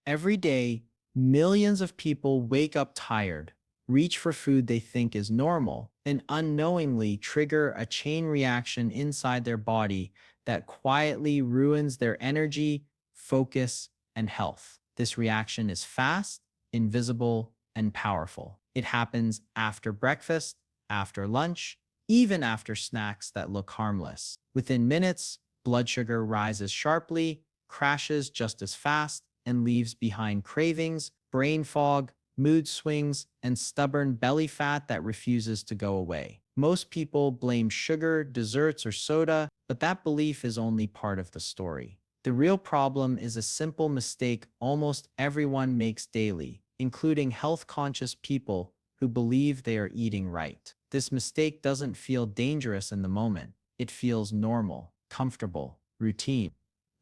Every day, millions of people wake up tired, reach for food they think is normal, and unknowingly trigger a chain reaction inside their body that quietly ruins their energy, focus, and health. This reaction is fast, invisible, and powerful. It happens after breakfast, after lunch, even after snacks that look harmless. Within minutes, blood sugar rises sharply, crashes just as fast, and leaves behind cravings, brain fog, mood swings, and stubborn belly fat that refuses to go away. Most people blame sugar, desserts, or soda, but that belief is only part of the story. The real problem is a simple mistake almost everyone makes daily, including health-conscious people who believe they are eating right. This mistake doesn't feel dangerous in the moment. It feels normal, comfortable, routine.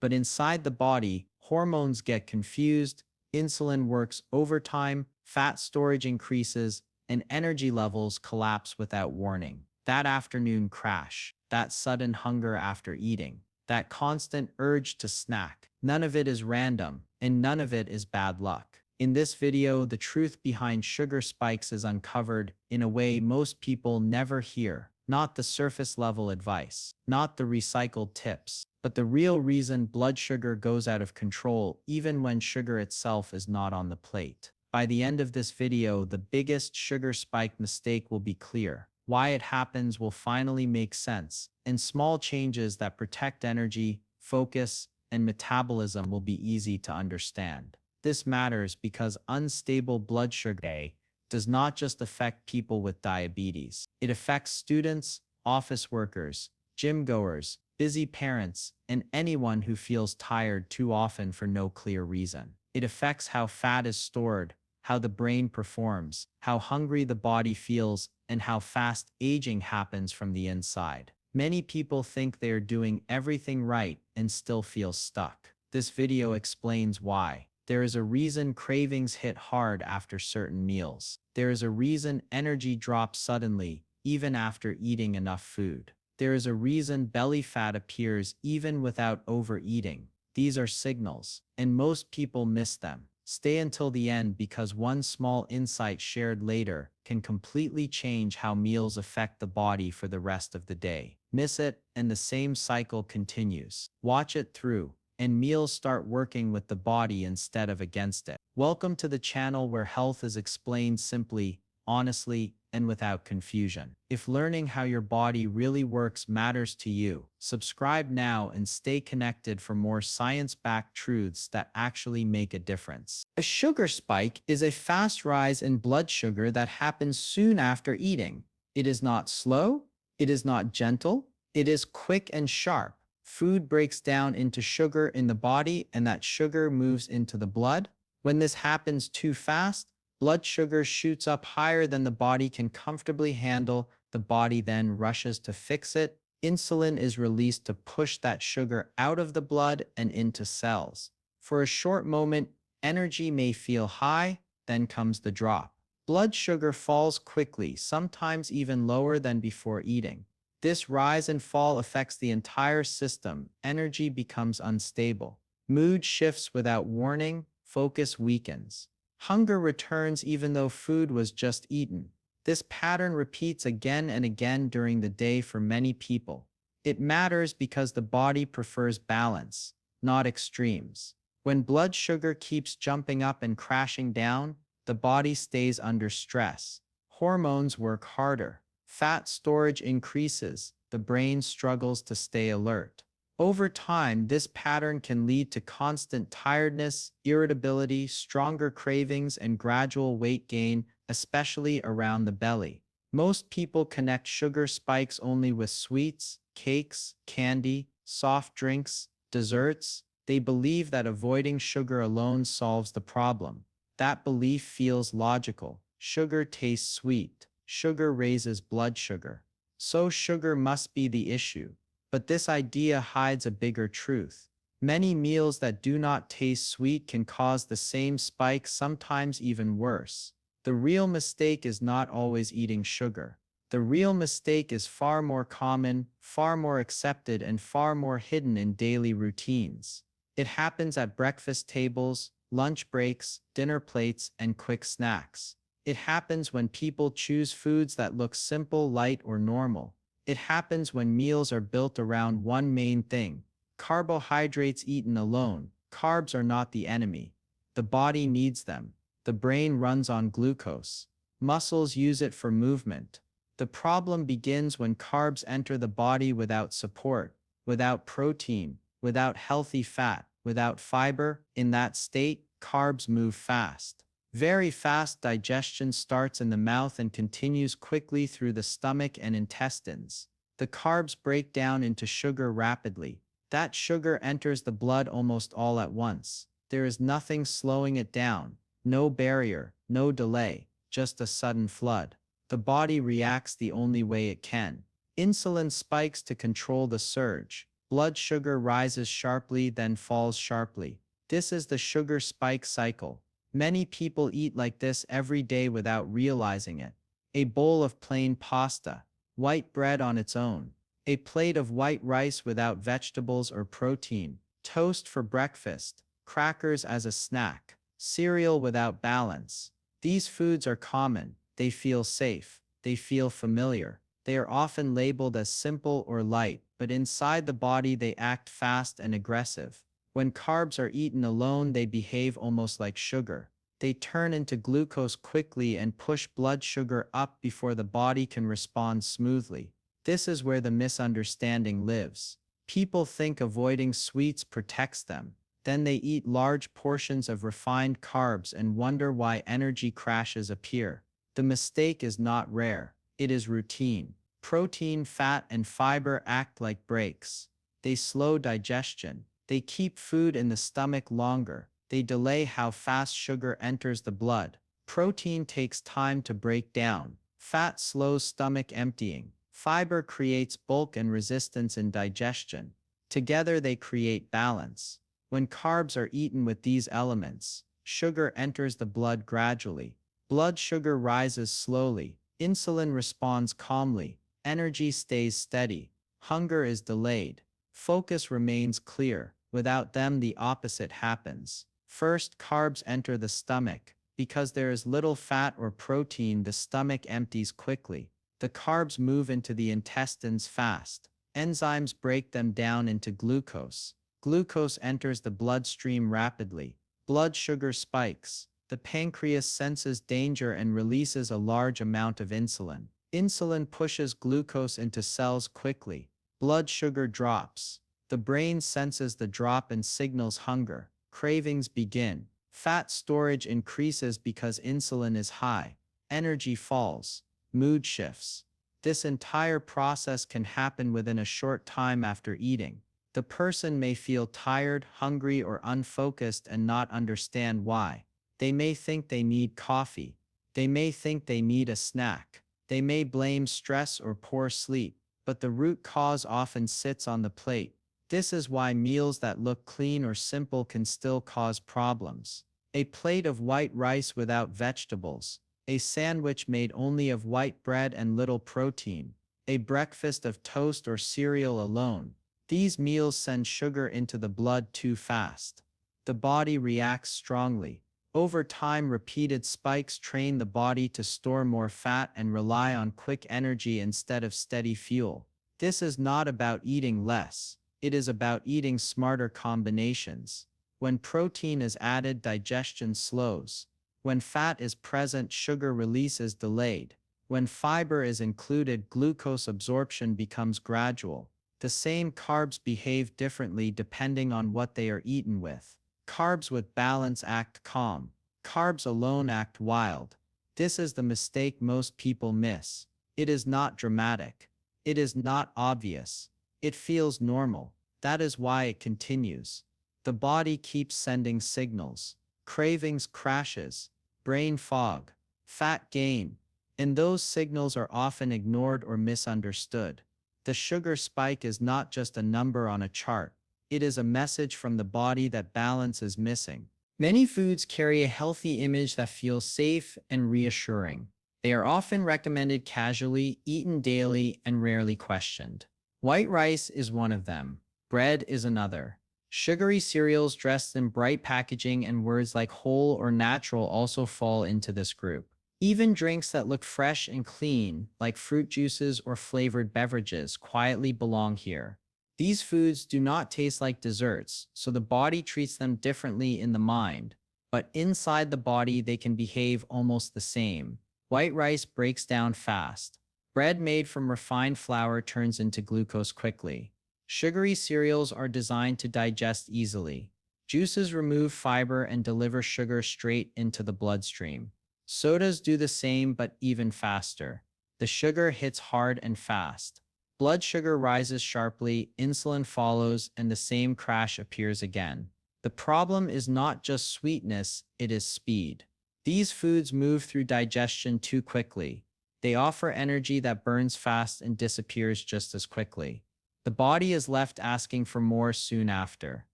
But inside the body, hormones get confused, insulin works overtime, fat storage increases, and energy levels collapse without warning. That afternoon crash, that sudden hunger after eating, that constant urge to snack, none of it is random, and none of it is bad luck. In this video, the truth behind sugar spikes is uncovered in a way most people never hear. Not the surface level advice, not the recycled tips, but the real reason blood sugar goes out of control even when sugar itself is not on the plate. By the end of this video, the biggest sugar spike mistake will be clear. Why it happens will finally make sense, and small changes that protect energy, focus, and metabolism will be easy to understand. This matters because unstable blood sugar does not just affect people with diabetes. It affects students, office workers, gym goers, busy parents, and anyone who feels tired too often for no clear reason. It affects how fat is stored, how the brain performs, how hungry the body feels, and how fast aging happens from the inside. Many people think they are doing everything right and still feel stuck. This video explains why. There is a reason cravings hit hard after certain meals. There is a reason energy drops suddenly, even after eating enough food. There is a reason belly fat appears even without overeating. These are signals, and most people miss them. Stay until the end because one small insight shared later can completely change how meals affect the body for the rest of the day. Miss it, and the same cycle continues. Watch it through, and meals start working with the body instead of against it. Welcome to the channel where health is explained simply, honestly, and without confusion. If learning how your body really works matters to you, subscribe now and stay connected for more science-backed truths that actually make a difference. A sugar spike is a fast rise in blood sugar that happens soon after eating. It is not slow, it is not gentle, it is quick and sharp. Food breaks down into sugar in the body, and that sugar moves into the blood. When this happens too fast, blood sugar shoots up higher than the body can comfortably handle. The body then rushes to fix it. Insulin is released to push that sugar out of the blood and into cells. For a short moment, energy may feel high, then comes the drop. Blood sugar falls quickly, sometimes even lower than before eating. This rise and fall affects the entire system. Energy becomes unstable. Mood shifts without warning. Focus weakens. Hunger returns even though food was just eaten. This pattern repeats again and again during the day for many people. It matters because the body prefers balance, not extremes. When blood sugar keeps jumping up and crashing down, the body stays under stress. Hormones work harder. Fat storage increases. The brain struggles to stay alert. Over time, this pattern can lead to constant tiredness, irritability, stronger cravings, and gradual weight gain, especially around the belly. Most people connect sugar spikes only with sweets, cakes, candy, soft drinks, desserts. They believe that avoiding sugar alone solves the problem. That belief feels logical. Sugar tastes sweet. Sugar raises blood sugar. So sugar must be the issue. But this idea hides a bigger truth. Many meals that do not taste sweet can cause the same spike, sometimes even worse. The real mistake is not always eating sugar. The real mistake is far more common, far more accepted, and far more hidden in daily routines. It happens at breakfast tables, lunch breaks, dinner plates, and quick snacks. It happens when people choose foods that look simple, light, or normal. It happens when meals are built around one main thing: carbohydrates eaten alone. Carbs are not the enemy. The body needs them. The brain runs on glucose. Muscles use it for movement. The problem begins when carbs enter the body without support, without protein, without healthy fat, without fiber. In that state, carbs move fast. Very fast. Digestion starts in the mouth and continues quickly through the stomach and intestines. The carbs break down into sugar rapidly. That sugar enters the blood almost all at once. There is nothing slowing it down, no barrier, no delay, just a sudden flood. The body reacts the only way it can. Insulin spikes to control the surge. Blood sugar rises sharply, then falls sharply. This is the sugar spike cycle. Many people eat like this every day without realizing it. A bowl of plain pasta, white bread on its own, a plate of white rice without vegetables or protein, toast for breakfast, crackers as a snack, cereal without balance. These foods are common, they feel safe, they feel familiar. They are often labeled as simple or light, but inside the body they act fast and aggressive. When carbs are eaten alone, they behave almost like sugar. They turn into glucose quickly and push blood sugar up before the body can respond smoothly. This is where the misunderstanding lives. People think avoiding sweets protects them. Then they eat large portions of refined carbs and wonder why energy crashes appear. The mistake is not rare, it is routine. Protein, fat, and fiber act like brakes. They slow digestion. They keep food in the stomach longer. They delay how fast sugar enters the blood. Protein takes time to break down. Fat slows stomach emptying. Fiber creates bulk and resistance in digestion. Together they create balance. When carbs are eaten with these elements, sugar enters the blood gradually. Blood sugar rises slowly. Insulin responds calmly. Energy stays steady. Hunger is delayed. Focus remains clear. Without them, the opposite happens. First, carbs enter the stomach. Because there is little fat or protein, the stomach empties quickly. The carbs move into the intestines fast. Enzymes break them down into glucose. Glucose enters the bloodstream rapidly. Blood sugar spikes. The pancreas senses danger and releases a large amount of insulin. Insulin pushes glucose into cells quickly. Blood sugar drops. The brain senses the drop and signals hunger. Cravings begin. Fat storage increases because insulin is high. Energy falls. Mood shifts. This entire process can happen within a short time after eating. The person may feel tired, hungry, or unfocused and not understand why. They may think they need coffee. They may think they need a snack. They may blame stress or poor sleep, but the root cause often sits on the plate. This is why meals that look clean or simple can still cause problems. A plate of white rice without vegetables, a sandwich made only of white bread and little protein, a breakfast of toast or cereal alone. These meals send sugar into the blood too fast. The body reacts strongly. Over time, repeated spikes train the body to store more fat and rely on quick energy instead of steady fuel. This is not about eating less. It is about eating smarter combinations. When protein is added, digestion slows. When fat is present, sugar release is delayed. When fiber is included, glucose absorption becomes gradual. The same carbs behave differently depending on what they are eaten with. Carbs with balance act calm. Carbs alone act wild. This is the mistake most people miss. It is not dramatic. It is not obvious. It feels normal. That is why it continues. The body keeps sending signals. Cravings crashes. Brain fog. Fat gain. And those signals are often ignored or misunderstood. The sugar spike is not just a number on a chart. It is a message from the body that balance is missing. Many foods carry a healthy image that feels safe and reassuring. They are often recommended casually, eaten daily, and rarely questioned. White rice is one of them. Bread is another. Sugary cereals dressed in bright packaging and words like whole or natural also fall into this group. Even drinks that look fresh and clean, like fruit juices or flavored beverages, quietly belong here. These foods do not taste like desserts, so the body treats them differently in the mind. But inside the body, they can behave almost the same. White rice breaks down fast. Bread made from refined flour turns into glucose quickly. Sugary cereals are designed to digest easily. Juices remove fiber and deliver sugar straight into the bloodstream. Sodas do the same but even faster. The sugar hits hard and fast. Blood sugar rises sharply, insulin follows, and the same crash appears again. The problem is not just sweetness, it is speed. These foods move through digestion too quickly. They offer energy that burns fast and disappears just as quickly. The body is left asking for more soon after.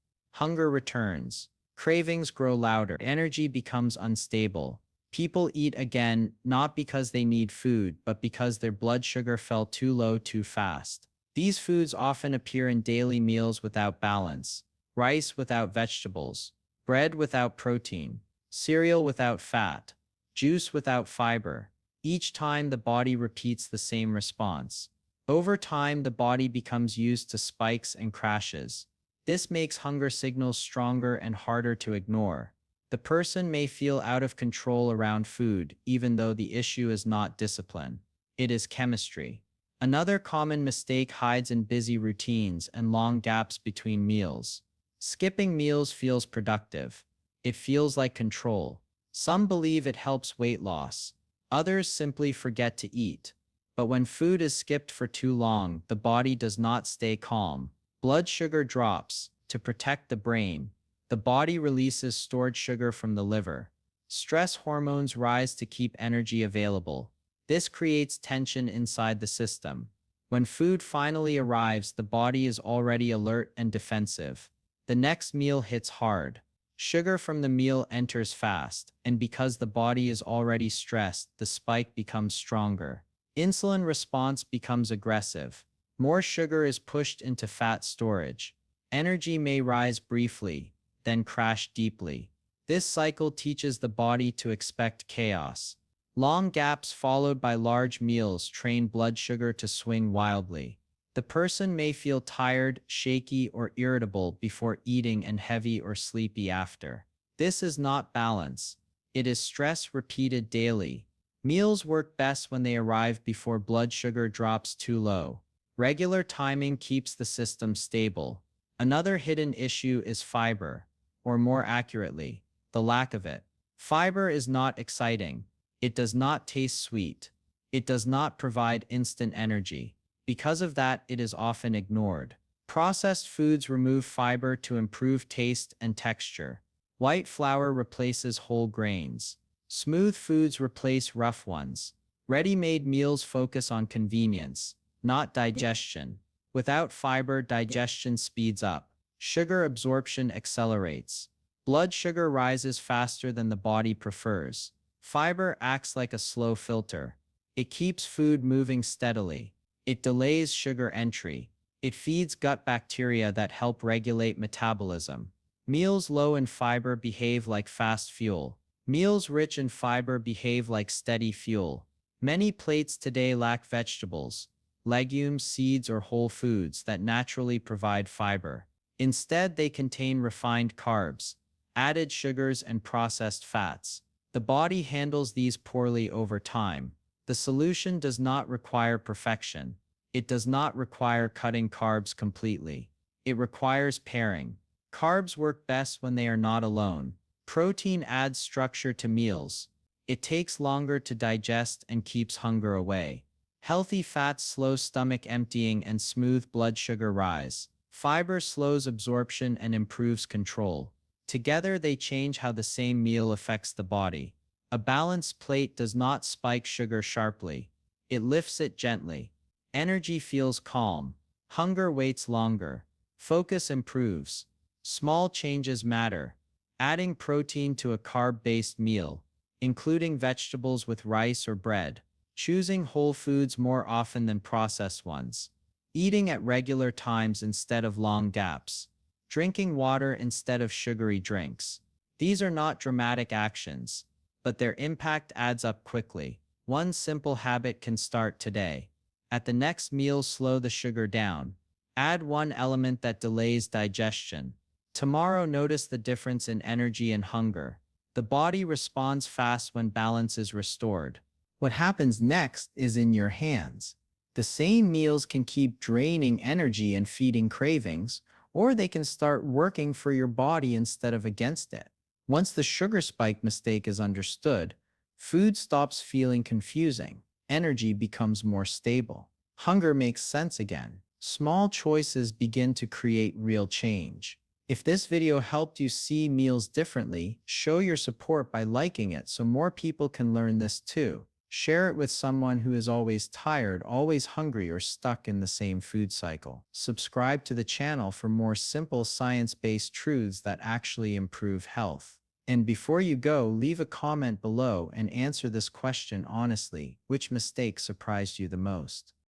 Hunger returns. Cravings grow louder. Energy becomes unstable. People eat again not because they need food, but because their blood sugar fell too low too fast. These foods often appear in daily meals without balance: rice without vegetables, bread without protein, cereal without fat, juice without fiber. Each time the body repeats the same response. Over time, the body becomes used to spikes and crashes. This makes hunger signals stronger and harder to ignore. The person may feel out of control around food, even though the issue is not discipline. It is chemistry. Another common mistake hides in busy routines and long gaps between meals. Skipping meals feels productive. It feels like control. Some believe it helps weight loss. Others simply forget to eat. But when food is skipped for too long, the body does not stay calm. Blood sugar drops. To protect the brain, the body releases stored sugar from the liver. Stress hormones rise to keep energy available. This creates tension inside the system. When food finally arrives, the body is already alert and defensive. The next meal hits hard. Sugar from the meal enters fast, and because the body is already stressed, the spike becomes stronger. Insulin response becomes aggressive. More sugar is pushed into fat storage. Energy may rise briefly, then crash deeply. This cycle teaches the body to expect chaos. Long gaps followed by large meals train blood sugar to swing wildly. The person may feel tired, shaky, or irritable before eating and heavy or sleepy after. This is not balance. It is stress repeated daily. Meals work best when they arrive before blood sugar drops too low. Regular timing keeps the system stable. Another hidden issue is fiber, or more accurately, the lack of it. Fiber is not exciting. It does not taste sweet. It does not provide instant energy. Because of that, it is often ignored. Processed foods remove fiber to improve taste and texture. White flour replaces whole grains. Smooth foods replace rough ones. Ready-made meals focus on convenience, not digestion. Without fiber, digestion speeds up. Sugar absorption accelerates. Blood sugar rises faster than the body prefers. Fiber acts like a slow filter. It keeps food moving steadily. It delays sugar entry. It feeds gut bacteria that help regulate metabolism. Meals low in fiber behave like fast fuel. Meals rich in fiber behave like steady fuel. Many plates today lack vegetables, legumes, seeds, or whole foods that naturally provide fiber. Instead, they contain refined carbs, added sugars, and processed fats. The body handles these poorly over time. The solution does not require perfection. It does not require cutting carbs completely. It requires pairing. Carbs work best when they are not alone. Protein adds structure to meals. It takes longer to digest and keeps hunger away. Healthy fats slow stomach emptying and smooth blood sugar rise. Fiber slows absorption and improves control. Together, they change how the same meal affects the body. A balanced plate does not spike sugar sharply. It lifts it gently. Energy feels calm. Hunger waits longer. Focus improves. Small changes matter. Adding protein to a carb-based meal, including vegetables with rice or bread. Choosing whole foods more often than processed ones. Eating at regular times instead of long gaps. drinking water instead of sugary drinks. These are not dramatic actions, but their impact adds up quickly. One simple habit can start today. At the next meal, slow the sugar down. Add one element that delays digestion. Tomorrow, notice the difference in energy and hunger. The body responds fast when balance is restored. What happens next is in your hands. The same meals can keep draining energy and feeding cravings, or they can start working for your body instead of against it. Once the sugar spike mistake is understood, food stops feeling confusing, energy becomes more stable, hunger makes sense again. Small choices begin to create real change. If this video helped you see meals differently, show your support by liking it so more people can learn this too. Share it with someone who is always tired, always hungry, or stuck in the same food cycle. Subscribe to the channel for more simple science-based truths that actually improve health. And before you go, leave a comment below and answer this question honestly. Which mistake surprised you the most?